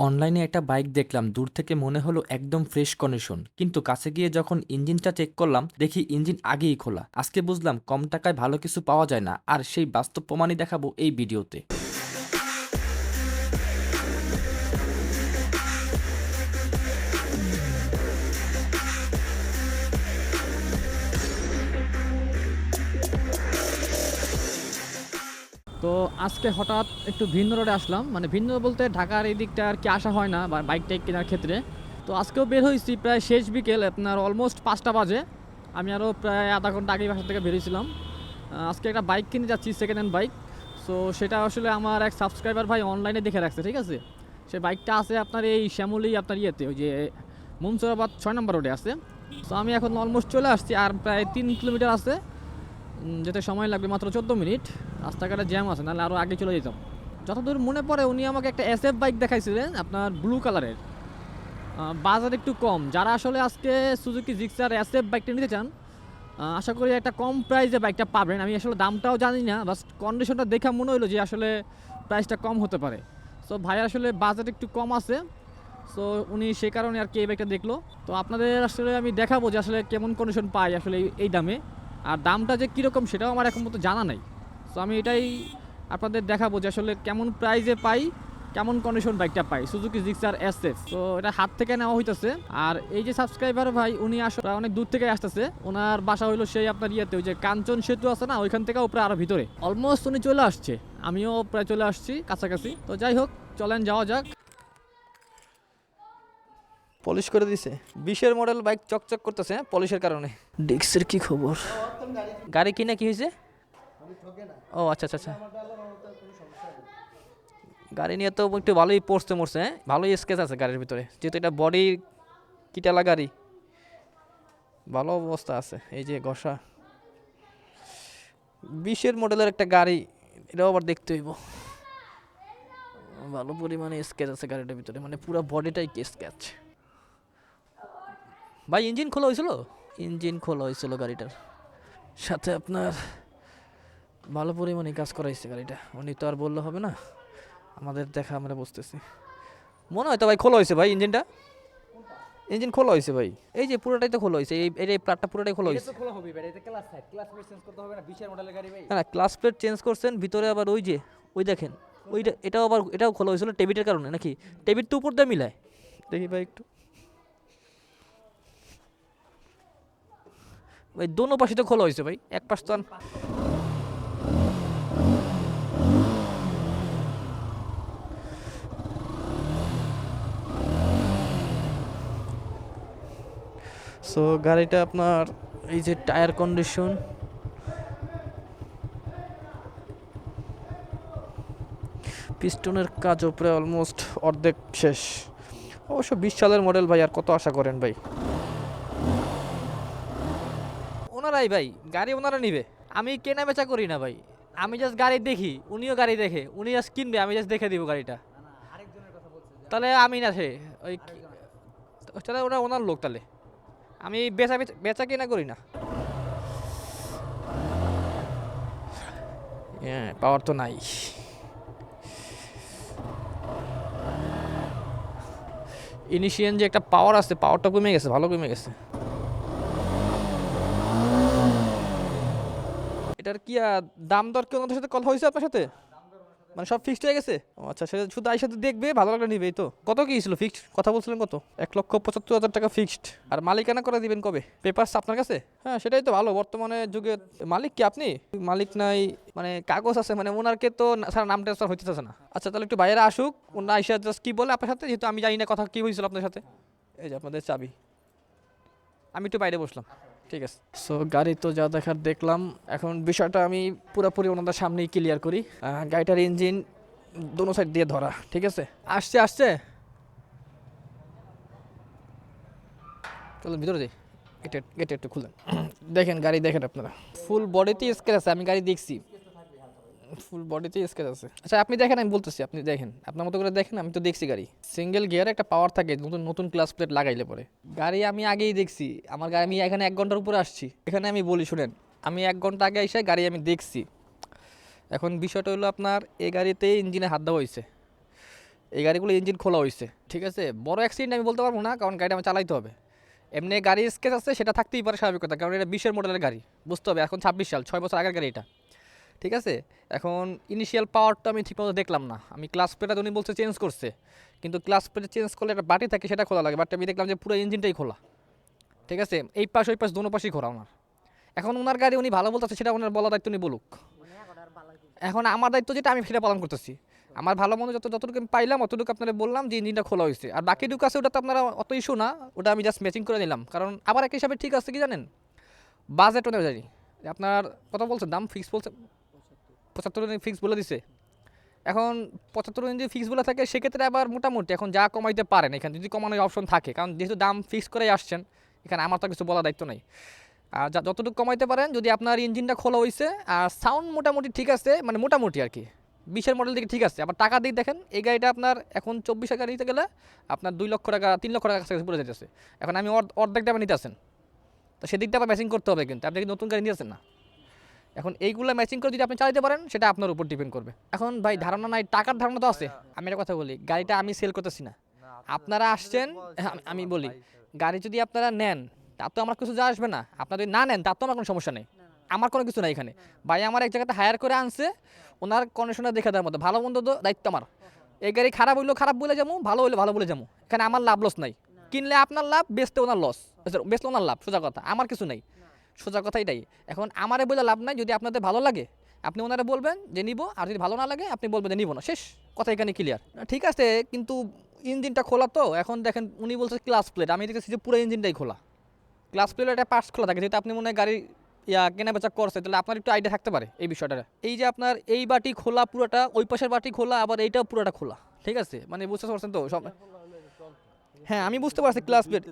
অনলাইনে একটা বাইক দেখলাম, দূর থেকে মনে হলো একদম ফ্রেশ কন্ডিশন, কিন্তু কাছে গিয়ে যখন ইঞ্জিনটা চেক করলাম দেখি ইঞ্জিন আগেই খোলা। আজকে বুঝলাম কম টাকায় ভালো কিছু পাওয়া যায় না, আর সেই বাস্তব প্রমাণই দেখাবো এই ভিডিওতে। তো আজকে হঠাৎ একটু ভিন্ন রোডে আসলাম, মানে ভিন্ন বলতে ঢাকার এই দিকটা আর কি আসা হয় না বা বাইক টাইক কেনার ক্ষেত্রে। তো আজকেও বের হয়েছি প্রায় শেষ বিকেল, আপনার অলমোস্ট 5টা বাজে। আমি আরও প্রায় আধা ঘন্টা আগেই বাসা থেকে বেরিয়েছিলাম। আজকে একটা বাইক কিনে যাচ্ছি, সেকেন্ড হ্যান্ড বাইক। সো সেটা আসলে আমার এক সাবস্ক্রাইবার ভাই অনলাইনে দেখে রাখছে, ঠিক আছে। সে বাইকটা আছে আপনার এই শ্যামলী, আপনার ইয়েতে ওই যে মনসুরাবাদ 6 নম্বর রোডে আছে। সো আমি এখন অলমোস্ট চলে আসছি, আর প্রায় 3 কিলোমিটার আছে। যেতে সময় লাগবে মাত্র 14 মিনিট। রাস্তাঘাটে জ্যাম আছে, নাহলে আরও আগে চলে যেতাম। যতদূর মনে পড়ে উনি আমাকে একটা এসএফ বাইক দেখাইছিলেন, আপনার ব্লু কালারের। বাজার একটু কম, যারা আসলে আজকে সুজুকি জিক্সার এসএফ বাইকটা নিতে চান, আশা করি একটা কম প্রাইসে বাইকটা পাবেন। আমি আসলে দামটাও জানি না, বাস কন্ডিশনটা দেখে মনে হলো যে আসলে প্রাইসটা কম হতে পারে। সো ভাই আসলে বাজেট একটু কম আছে। সো উনি সে কারণে আর কি এই বাইকটা দেখলো। তো আপনাদের আসলে আমি দেখাবো যে আসলে কেমন কন্ডিশন পাই আসলে এই দামে, আর দামটা যে কীরকম সেটাও আমার এখন মতো জানা নাই। সো আমি এটাই আপনাদের দেখাবো যে আসলে কেমন প্রাইসে পাই, কেমন কন্ডিশন বাইকটা পাই, সুজুকি জিক্সার এসএফ। তো এটা হাত থেকে নেওয়া হইতেছে। আর এই যে সাবস্ক্রাইবার ভাই, উনি আসলে অনেক দূর থেকে আসতেছে। ওনার বাসা হইলো সেই আপনার ইয়েতে, ওই যে কাঞ্চন সেতু আছে না, ওইখান থেকে প্রায় আরো ভিতরে। অলমোস্ট উনি চলে আসছে, আমিও প্রায় চলে আসছি কাছাকাছি। তো যাই হোক, চলেন যাওয়া যাক। পলিশ করে দিছে, 20-এর মডেল বাইক চকচক করতেছে পলিশের কারণে। ডিক্সের কি খবর? গাড়ি কিনে কি হয়েছে? ও আচ্ছা আচ্ছা আচ্ছা। গাড়ি নিয়ে তো একটু ভালোই পড়তে মরছে, হ্যাঁ ভালোই স্কেচ আছে গাড়ির ভিতরে, যেহেতু এটা বডি কিটালা গাড়ি, ভালো অবস্থা আছে। এই যে ঘষা, 20-এর মডেলের একটা গাড়ি, এটাও আবার দেখতে হইব। ভালো পরিমাণে স্কেচ আছে গাড়িটার ভিতরে, মানে পুরো বডিটাই স্কেচ। ভাই ইঞ্জিন খোলা হয়েছিল, ইঞ্জিন খোলা হয়েছিল গাড়িটার সাথে আপনার ভালো পরিমাণে কাজ করাইছে গাড়িটা। উনি তো আর বললে হবে না, আমাদের দেখা আমরা বুঝতেছি। মনে হয় তো ভাই খোলা হয়েছে ভাই ইঞ্জিনটা, ইঞ্জিন খোলা হয়েছে ভাই। এই যে পুরোটাই তো খোলা হয়েছে, এই প্লাটটা পুরোটাই খোলা হয়েছে। খোলা হবে ভাই, এটা class side, class plate change করতে হবে না, 20 এর মডেলের গাড়ি ভাই। না ক্লাস প্লেট চেঞ্জ করছেন ভিতরে, আবার ওই যে ওই দেখেন, ওইটা এটাও আবার এটাও খোলা হয়েছিল টেবিটের কারণে নাকি? টেবিট তো উপর দিয়ে মিলায়, দেখি ভাই একটু। ভাই দোনো পাশে তো খোলা হয়েছে ভাই, এক পাশ তো সো গাড়িটা আপনার এই যে টায়ার কন্ডিশন, পিস্টনের কাজও প্রায় অলমোস্ট অর্ধেক শেষ। অবশ্য 20 সালের মডেল ভাই, আর কত আশা করেন ভাই? ওনারাই ভাই গাড়ি ওনারা নিবে, আমি কেনা বেচা করি না ভাই। আমি জাস্ট গাড়ি দেখি, উনিও গাড়ি দেখে, উনি জাস্ট কিনবে, আমি জাস্ট দেখে দিব গাড়িটা। আরেকজনের কথা বলছে যে তাহলে আমি না সে ওই, তাহলে ওরা ওনার লোক, তাহলে আমি বেচা বেচা কেনা করি না। হ্যাঁ পাওয়ার তো নাই। ইনিশিয়ান যে একটা পাওয়ার আছে, পাওয়ারটা কমে গেছে, ভালো কমে গেছে। এটার কি দাম দর কি ওনাদের সাথে কথা হয়েছে আপনার সাথে? মানে সব ফিক্সড হয়ে গেছে? ও আচ্ছা, সেটা শুধু আইসাতে দেখবে, ভালো লাগলে নিবেই তো। কত কি ছিল ফিক্সড কথা বলছিলেন? কত? 1,75,000 টাকা ফিক্সড। আর মালিকানা করে দিবেন কবে? পেপারস আপনার কাছে? হ্যাঁ সেটাই তো ভালো বর্তমানে যুগে। মালিক কি আপনি? মালিক নাই মানে কাগজ আছে, মানে ওনারকে তো সারা নাম ট্রান্সফার হইতেছে না। আচ্ছা তাহলে একটু বাইরে আসুক, ওনার আইসা জাস্ট কি বলে আপনার সাথে, যেহেতু আমি জানি না কথা কি হয়েছিল আপনার সাথে। এই যে আপনাদের চাবি, আমি একটু বাইরে বসলাম, ঠিক আছে। সো গাড়ি তো যা দেখার দেখলাম, এখন বিষয়টা আমি পুরোপুরি ওনাদের সামনেই ক্লিয়ার করি। গাড়িটার ইঞ্জিন দোনো সাইড দিয়ে ধরা, ঠিক আছে। আসছে আসছে, চলুন ভিতরে যাই। গেটে গেটে একটু খুলেন, দেখেন গাড়ি দেখেন আপনারা, ফুল বডিতেই স্ক্র্যাচ আছে, আমি গাড়ি দেখছি ফুল বডিতেই স্ক্র্যাচ আছে। আচ্ছা আপনি দেখেন, আমি বলতেছি আপনি দেখেন, আপনার মতো করে দেখেন, আমি তো দেখছি গাড়ি সিঙ্গেল গিয়ার, একটা পাওয়ার থাকে নতুন নতুন ক্লাস প্লেট লাগাইলে পরে। গাড়ি আমি আগেই দেখছি, আমার গাড়ি, আমি এখানে 1 ঘন্টার উপরে আসছি। এখানে আমি বলি শুনেন, আমি 1 ঘন্টা আগে এসে গাড়ি আমি দেখছি। এখন বিষয়টা হলো আপনার এই গাড়িতে ইঞ্জিনে হাত দেওয়া হয়েছে, এই গাড়িগুলো ইঞ্জিন খোলা হয়েছে, ঠিক আছে। বড় অ্যাক্সিডেন্ট আমি বলতে পারবো না, কারণ গাড়িটা আমার চালাইতে হবে। এমনি গাড়ি স্কেচ আছে, সেটা থাকতেই পারে স্বাভাবিক কথা, কারণ এটা 20-এর মডেলের গাড়ি, বুঝতে হবে। এখন 26 সাল, 6 বছর আগের গাড়ি এটা, ঠিক আছে। এখন ইনিশিয়াল পাওয়ারটা আমি ঠিকমতো দেখলাম না। আমি ক্লাস প্লেটটা উনি বলছে চেঞ্জ করছে, কিন্তু ক্লাস প্লেট চেঞ্জ করলে একটা বাটি থাকে, সেটা খোলা লাগে, বাট আমি দেখলাম যে পুরো ইঞ্জিনটাই খোলা, ঠিক আছে। এই পাশ ওই পাশ দোনো পাশেই খোলা ওনার। এখন ওনার গাড়ি উনি ভালো বলতেছে, সেটা ওনার বলা দায়িত্ব উনি বলুক। এখন আমার দায়িত্ব যেটা, আমি সেটা পালন করতেছি। আমার ভালো মন্দ যতটুকু আমি পাইলাম অতটুকু আপনারা বললাম যে ইঞ্জিনটা খোলা হয়েছে। আর বাকিটুকু আছে ওটা তো আপনারা অত ইস্যু না, ওটা আমি জাস্ট ম্যাচিং করে নিলাম। কারণ আবার এক হিসাবে ঠিক আছে কি জানেন, বাজেট অনুযায়ী আপনার কত বলছে দাম, ফিক্স বলছে 75 ফিক্স বলে দিছে। এখন 75 যদি ফিক্স বলে থাকে, সেক্ষেত্রে আবার মোটামুটি এখন যা কমাইতে পারেন এখানে, যদি কমানোর অপশন থাকে, কারণ যেহেতু দাম ফিক্স করেই আসছেন, এখানে আমার তো কিছু বলার দায়িত্ব নেই। আর যতটুকু কমাইতে পারেন, যদি আপনার ইঞ্জিনটা খোলা হয়েছে আর সাউন্ড মোটামুটি ঠিক আছে, মানে মোটামুটি আর কি 20-এর মডেল দিকে ঠিক আছে। আবার টাকা দিয়ে দেখেন, এই গাড়িটা আপনার এখন 24-এর গাড়ি নিতে গেলে আপনার 2 লক্ষ টাকা 3 লক্ষ টাকা কাছাকাছি পড়ে যেতেছে। এখন আমি অর্ধেকটা নিতে আসেন, তো সেদিকটা আবার ম্যাচিং করতে হবে, কিন্তু আপনি নতুন গাড়ি নিয়ে আসেন না। এখন এইগুলো ম্যাচিং করে যদি আপনি চালাতে পারেন, সেটা আপনার উপর ডিপেন্ড করবে। এখন ভাই ধারণা নাই, টাকার ধারণা তো আছে। আমি একটা কথা বলি, গাড়িটা আমি সেল করতেছি না, আপনারা আসছেন। আমি বলি, গাড়ি যদি আপনারা নেন, তা তো আমার কিছু যা আসবে না। আপনারা যদি না নেন, তার তো আমার কোনো সমস্যা নেই, আমার কোনো কিছু নাই এখানে। ভাই আমার এক জায়গাতে হায়ার করে আনছে, ওনার কন্ডিশনার দেখে দেওয়ার মতো, ভালো মন্দ তো দায়িত্ব আমার। এই গাড়ি খারাপ হইলেও খারাপ বলে যাবো, ভালো হইলে ভালো বলে যাবো, এখানে আমার লাভ লস নাই। কিনলে আপনার লাভ, বেচতে ওনার লস, বেচলে ওনার লাভ, সোজা কথা, আমার কিছু নেই, সোজা কথা এটাই। এখন আমারে বলে লাভ নাই, যদি আপনাদের ভালো লাগে আপনি ওনারা বলবেন যে নিব, আর যদি ভালো না লাগে আপনি বলবেন যে নিব না, শেষ কথা, এখানে ক্লিয়ার, ঠিক আছে। কিন্তু ইঞ্জিনটা খোলা তো, এখন দেখেন উনি বলছে ক্লাস প্লেট, আমি দেখেছি যে পুরো ইঞ্জিনটাই খোলা, ক্লাস প্লেটের একটা পার্টস খোলা থাকে। যেহেতু আপনি মনে হয় গাড়ি কেনা বেচা করছে, তাহলে আপনার একটু আইডিয়া থাকতে পারে এই বিষয়টা। এই যে আপনার এই বাটি খোলা পুরোটা, ওই পাশের বাটি খোলা, আবার এইটাও পুরোটা খোলা, ঠিক আছে, মানে বুঝতে পারছেন তো সব। হ্যাঁ আমি বুঝতে পারছি, ক্লাস প্লেট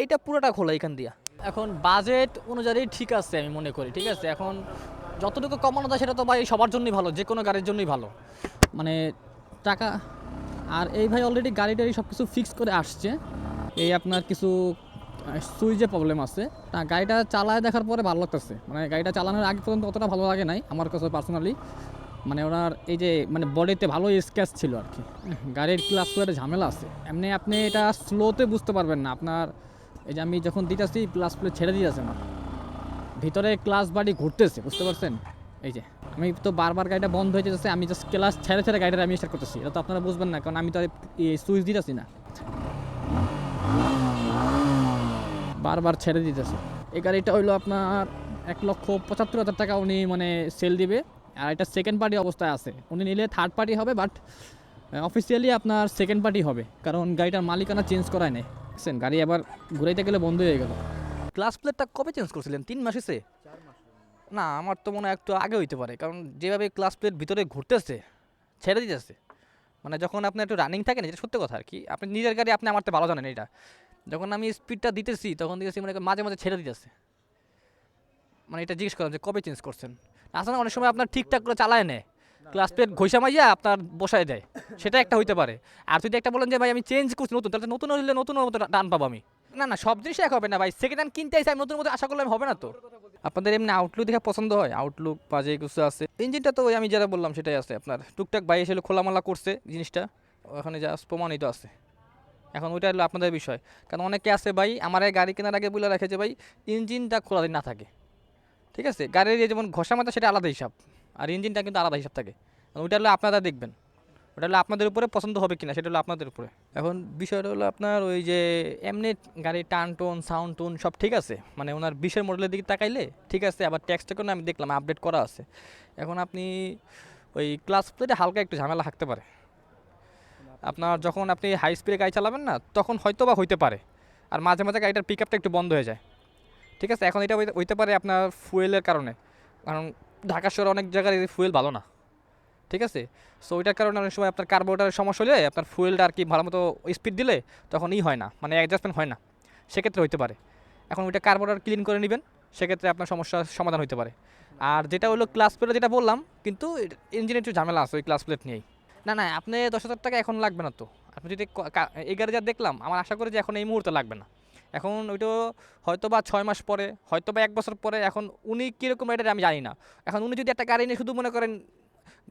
এইটা পুরোটা খোলা এখান দিয়া। এখন বাজেট অনুযায়ী ঠিক আছে আমি মনে করি, ঠিক আছে। এখন যতটুকু কমানো যায় সেটা তো ভাই সবার জন্যই ভালো, যে কোনো গাড়ির জন্যই ভালো, মানে টাকা। আর এই ভাই অলরেডি গাড়ি টাড়ি সব কিছু ফিক্স করে আসছে। এই আপনার কিছু সুইচে প্রবলেম আছে, তা গাড়িটা চালায় দেখার পরে ভালো লাগতেছে। মানে গাড়িটা চালানোর আগে পর্যন্ত অতটা ভালো লাগে নাই আমার কাছে পার্সোনালি। মানে ওনার এই যে মানে বডিতে ভালো স্ক্র্যাচ ছিল আর কি। গাড়ির ক্লাস প্লেটে ঝামেলা আছে, এমনি আপনি এটা স্লোতে বুঝতে পারবেন না। আপনার এই যে আমি যখন দিতেছি ক্লাস প্লেট ছেড়ে দিতেছে না, ভিতরে ক্লাস বাড়ি ঘুরতেছে, বুঝতে পারছেন। এই যে আমি তো বারবার গাড়িটা বন্ধ হয়ে যেতেছে, আমি জাস্ট ক্লাস ছেড়ে ছেড়ে গাড়িটা আমি স্টার্ট করতেছি, এটা তো আপনারা বুঝবেন না, কারণ আমি তো সুইচ দিতেছি না, বারবার ছেড়ে দিতেছে। এই গাড়িটা হইলো আপনার 1,75,000 টাকা উনি মানে সেল দিবে। আর এটা সেকেন্ড পার্টি অবস্থায় আছে, উনি নিলে থার্ড পার্টি হবে, বাট অফিসিয়ালি আপনার সেকেন্ড পার্টি হবে, কারণ গাড়িটার মালিকানা চেঞ্জ করায় নেই। বুঝছেন, গাড়ি আবার ঘুরাইতে গেলে বন্ধ হয়ে গেল। ক্লাস প্লেটটা কবে চেঞ্জ করছিলেন, 3 মাস হয়েছে? না আমার তো মনে হয় একটু আগে হইতে পারে, কারণ যেভাবে ক্লাস প্লেট ভিতরে ঘুরতেছে, ছেড়ে দিতেছে, মানে যখন আপনি একটু রানিং থাকেন, এটা সত্যি কথা আর কি, আপনি নিজের গাড়ি আপনি আমার তো ভালো জানেন এটা, যখন আমি স্পিডটা দিতেছি তখন দেখেছি মানে মাঝে মাঝে ছেড়ে দিতেছে। মানে এটা জিজ্ঞেস করলাম যে কবে চেঞ্জ করছেন। আসলে অনেক সময় আপনার ঠিকঠাক করে চালায় নেয়, ক্লাস প্লেট ঘষা মাইয়া আপনার বসায় দেয়, সেটা একটা হইতে পারে। আর যদি একটা বলেন যে ভাই আমি চেঞ্জ করছি নতুন, তাহলে নতুন হলে নতুন মতো টান পাবো আমি। না না, সব জিনিস এক হবে না ভাই, সেকেন্ড হ্যান্ড কিনতে আইসি আমি নতুন মতো আশা করলে হবে না তো। আপনাদের এমনি আউটলুক দেখে পছন্দ হয়, আউটলুক বা যে কিছু আছে, ইঞ্জিনটা তো ওই আমি যারা বললাম সেটাই আছে আপনার, টুকটাক ভাই এসে খোলামালা করছে জিনিসটা, ওখানে যা প্রমাণিত আছে। এখন ওইটা হলো আপনাদের বিষয়, কারণ অনেকে আছে ভাই আমার এই গাড়ি কেনার আগে বলে রাখে যে ভাই ইঞ্জিনটা খোলা না থাকে, ঠিক আছে। গাড়ির যেমন ঘষা মাথা সেটা আলাদা হিসাব, আর ইঞ্জিনটা কিন্তু আলাদা হিসাব থাকে। ওইটা হলো আপনারা দেখবেন, ওটা হলো আপনাদের উপরে পছন্দ হবে কিনা সেটা হলো আপনাদের উপরে। এখন বিষয়টা হলো আপনার ওই যে এমনি গাড়ির টান টোন সাউন্ড টোন সব ঠিক আছে, মানে ওনার 20-এর মডেলের দিকে তাকাইলে ঠিক আছে। আবার ট্যাক্সটাকেও আমি দেখলাম আপডেট করা আছে। এখন আপনি ওই ক্লাস প্লেটে হালকা একটু ঝামেলা থাকতে পারে, আপনার যখন আপনি হাই স্পিডে গাড়ি চালাবেন না তখন হয়তো বা হইতে পারে। আর মাঝে মাঝে গাড়িটার পিক আপটা একটু বন্ধ হয়ে যায়, ঠিক আছে। এখন এটা হইতে পারে আপনার ফুয়েলের কারণে, কারণ ঢাকা শহরে অনেক জায়গায় ফুয়েল ভালো না, ঠিক আছে। সো ওইটার কারণে অনেক সময় আপনার কার্বোরেটরের সমস্যা হলে আপনার ফুয়েলটা আর কি ভালো মতো স্পিড দিলে তখন হয় না, মানে অ্যাডজাস্টমেন্ট হয় না, সেক্ষেত্রে হইতে পারে। এখন ওইটা কার্বোরেটর ক্লিন করে নেবেন, সেক্ষেত্রে আপনার সমস্যার সমাধান হইতে পারে। আর যেটা হলো ক্লাস প্লেট যেটা বললাম, কিন্তু ইঞ্জিনের একটু ঝামেলা আছে ওই ক্লাস প্লেট নিয়েই। না না, আপনি 10,000 টাকা এখন লাগবে না তো। আপনি যদি এই গাড়ি যা দেখলাম, আমার আশা করি যে এখন এই মুহূর্তে লাগবে না। এখন ওইটা হয়তো বা 6 মাস পরে, হয়তো বা 1 বছর পরে। এখন উনি কীরকম এটা আমি জানি না। এখন উনি যদি একটা গাড়ি নিয়ে শুধু মনে করেন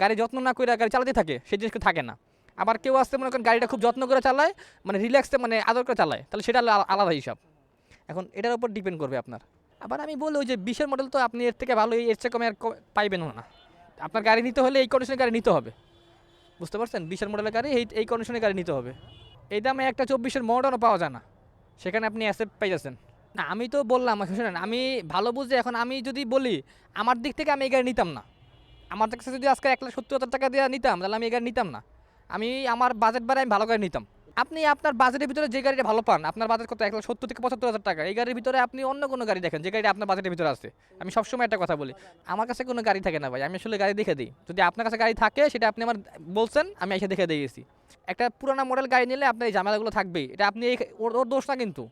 গাড়ি যত্ন না করে গাড়ি চালাতে থাকে, সেই জিনিসটা থাকে না। আবার কেউ আসতে মনে করেন গাড়িটা খুব যত্ন করে চালায়, মানে রিল্যাক্সে মানে আদর করে চালায়, তাহলে সেটা আলাদা হিসাব। এখন এটার উপর ডিপেন্ড করবে আপনার। আবার আমি বলি ওই যে 20-এর মডেল তো আপনি এর থেকে ভালো, এর চেয়ে কমে আর পাইবেনও না। আপনার গাড়ি নিতে হলে এই কন্ডিশনের গাড়ি নিতে হবে, বুঝতে পারছেন? 20-এর মডেলের গাড়ি এই কন্ডিশনের গাড়ি নিতে হবে। এই দামে একটা 24-এর মডেলও পাওয়া যায় না, সেখানে আপনি অ্যাসেপ্ট পাইতেছেন না। আমি তো বললাম, শুনেন আমি ভালো বুঝে, এখন আমি যদি বলি আমার দিক থেকে আমি এই গাড়ি নিতাম না। আমার কাছে যদি আজকে 1,70,000 টাকা দিয়ে নিতাম, তাহলে আমি এই গাড়ি নিতাম না। আমি আমার বাজেট বাড়ায় আমি ভালো গাড়ি নিতাম। আপনি আপনার বাজেটের ভিতরে যে গাড়িটা ভালো পান, আপনার বাজেট কত 1,70,000 থেকে 75,000 টাকা, এই গাড়ির ভিতরে আপনি অন্য কোনো গাড়ি দেখেন যে গাড়িটা আপনার বাজেটের ভিতরে আছে। আমি সবসময় একটা কথা বলি, আমার কাছে কোনো গাড়ি থাকে না ভাই, আমি আসলে গাড়ি দেখে দিই। যদি আপনার কাছে গাড়ি থাকে সেটা আপনি আমার বলছেন, আমি এসে দেখে দিয়েছি। একটা পুরানো মডেল গাড়ি নিলে আপনার এই ঝামেলাগুলো থাকবেই, এটা আপনি ওর দোষ না, কিন্তু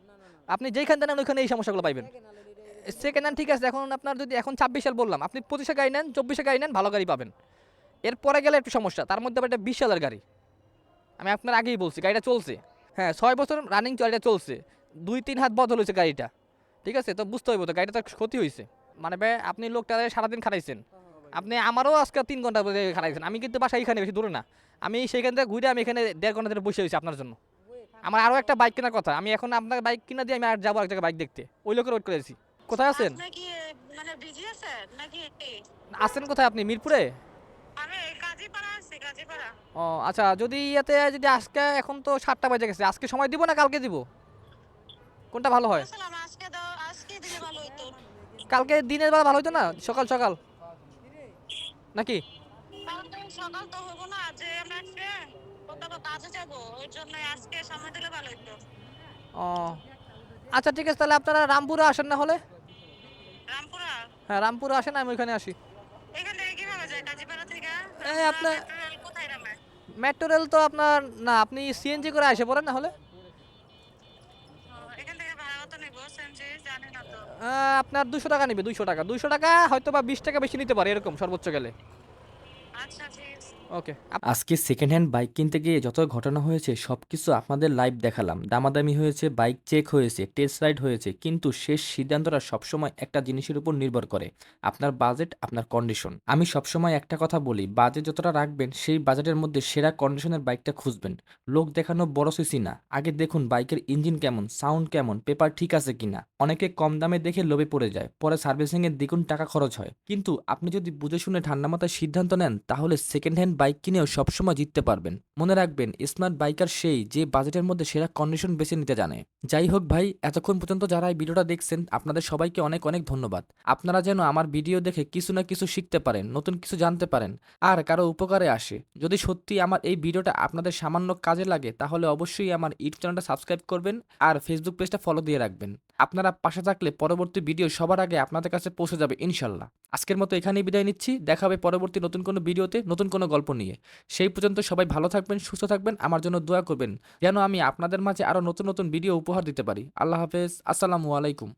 আপনি যেইখান থেকে নেন ওইখানে এই সমস্যাগুলো পাইবেন। সেকেন্ড হ্যান্ড ঠিক আছে, এখন আপনার যদি এখন 26 সাল বললাম, আপনি 25-এ গাড়ি নেন, 24-এ গাড়ি নেন, ভালো গাড়ি পাবেন। এরপরে গেলে একটু সমস্যা, তার মধ্যে আবার একটা 20 সালের গাড়ি। আমি আপনার আগেই বলছি গাড়িটা চলছে, হ্যাঁ 6 বছর রানিং গাড়িটা চলছে, 2-3 হাত বদল হয়েছে গাড়িটা, ঠিক আছে? তো বুঝতে হইব তো গাড়িটা তো ক্ষতি হয়েছে। মানে ভাই আপনি লোকটা সারাদিন খাটাইছেন, আপনি আমারও আজকে 3 ঘন্টা খাটাইছেন। আমি কিন্তু বাসা এখানে, বেশি দূরে না। আমি সেইখান থেকে ঘুরে আমি এখানে 1.5 ঘন্টা ধরে বসে হয়েছি আপনার জন্য। আমার আরও একটা বাইক কেনার কথা, আমি এখন আপনার বাইক কিনা দিয়ে আমি আর যাবো এক জায়গায় বাইক দেখতে, ওই লোকের ওয়েট করেছি। কোথায় আছেন? আপনি কি মানে বিজি আছেন নাকি? আছেন কোথায় আপনি? মিরপুরে? আমি কাজীপাড়া আছি, কাজীপাড়া। ও আচ্ছা, যদি ইয়াতে যদি আজকে, এখন তো 7টা বাজে গেছে, আজকে সময় দিব না কালকে দিব, কোনটা ভালো হয়? বলছিলাম আজকে দাও, আজকে দিলে ভালো হতো। কালকে দিনের বেলা ভালো হতো না, সকাল সকাল নাকি? কারণ তো সকাল তো হবো না, যে আমরা কোথাও কাজে যাবো, ওই জন্য আজকে সময় দিলে ভালো হতো। ও আচ্ছা ঠিক আছে, তাহলে আপনারা রামপুরে আসেন না হলে? রামপুরা? হ্যাঁ রামপুরে আসেন, আমি ওইখানে আসি। এখান থেকে কিভাবে যায় কাজীপাড়া থেকে? এই আপনার মেট্রো রেল কোথায় নামে? মেট্রো রেল তো আপনার না, আপনি সিএনজি করে আসে পড়েন না হলে? এখান থেকে ভাড়া কত নিবো সেনজি জানি না তো। আপনার 200 টাকা নেবে, 200 টাকা হয়তো বা 20 টাকা বেশি নিতে পারে, এরকম সর্বোচ্চ গেলে। আচ্ছা ঠিক আছে। ওকে। আজকে সেকেন্ড হ্যান্ড বাইক কিনতে গিয়ে যত ঘটনা হয়েছে সব কিছু আপনাদের লাইভ দেখালাম। দামাদামি হয়েছে, বাইক চেক হয়েছে, টেস্ট রাইড হয়েছে, কিন্তু শেষ সিদ্ধান্তটা সবসময় একটা জিনিসের উপর নির্ভর করে, আপনার বাজেট, আপনার কন্ডিশন। আমি সবসময় একটা কথা বলি, বাজেট যতটা রাখবেন সেই বাজেটের মধ্যে সেরা কন্ডিশনের বাইকটা খুঁজবেন। লোক দেখানো বড় সিসি না, আগে দেখুন বাইকের ইঞ্জিন কেমন, সাউন্ড কেমন, পেপার ঠিক আছে কিনা। অনেকে কম দামে দেখে লোভে পড়ে যায়, পরে সার্ভিসিংয়ের দ্বিগুণ টাকা খরচ হয়। কিন্তু আপনি যদি বুঝে শুনে ঠান্ডা মাথায় সিদ্ধান্ত নেন, তাহলে সেকেন্ড হ্যান্ড বাইক কিনেও সবসময় জিততে পারবেন। মনে রাখবেন, স্মার্ট বাইকার সেই যে বাজেটের মধ্যে সেরা কন্ডিশন বেছে নিতে জানে। যাই হোক ভাই, এতক্ষণ পর্যন্ত যারা এই ভিডিওটা দেখছেন আপনাদের সবাইকে অনেক অনেক ধন্যবাদ। আপনারা যেন আমার ভিডিও দেখে কিছু না কিছু শিখতে পারেন, নতুন কিছু জানতে পারেন, আর কারো উপকারে আসে। যদি সত্যি আমার এই ভিডিওটা আপনাদের সামান্য কাজে লাগে, তাহলে অবশ্যই আমার ইউটিউব চ্যানেলটা সাবস্ক্রাইব করবেন আর ফেসবুক পেজটা ফলো দিয়ে রাখবেন। আপনারা পাশে থাকলে পরবর্তী ভিডিও সবার আগে আপনাদের কাছে পৌঁছে যাবে ইনশাল্লাহ। আজকের মতো এখানেই বিদায় নিচ্ছি, দেখা হবে পরবর্তী নতুন কোনো ভিডিওতে নতুন কোনো গল্প নিয়ে। সেই পর্যন্ত সবাই ভালো থাকবেন, সুস্থ থাকবেন, আমার জন্য দোয়া করবেন যেন আমি আপনাদের মাঝে আরও নতুন নতুন ভিডিও উপহার দিতে পারি। আল্লাহ হাফেজ, আসসালামু আলাইকুম।